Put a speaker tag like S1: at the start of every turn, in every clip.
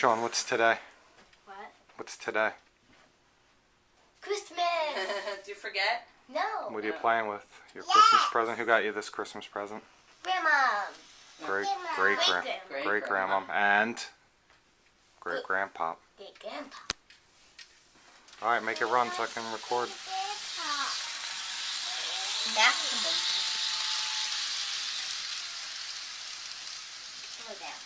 S1: Shaun, what's today?
S2: What?
S1: What's today?
S2: Christmas!
S3: Did you forget?
S2: No.
S1: What are you playing with? Your Christmas present? Who got you this Christmas present?
S2: Grandma.
S1: Great grandma and great grandpa.
S2: Great grandpa.
S1: Alright, make it run so I can record.
S2: Maximum. Slow down.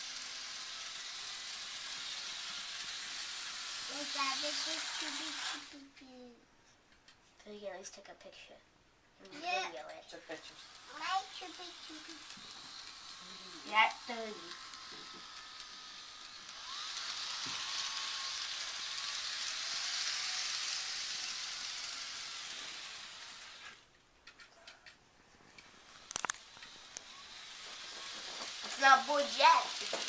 S2: So you can at least take a picture and video it.
S3: Took pictures.
S2: Not 30. It's not bored yet.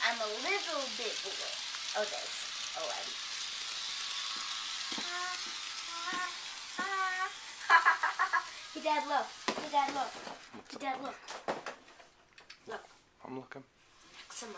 S2: I'm a little bit bored. Oh, this already. Hey, Dad, look. Hey, Dad, look. Hey, Dad, look. Look.
S1: I'm looking.
S2: Maximum.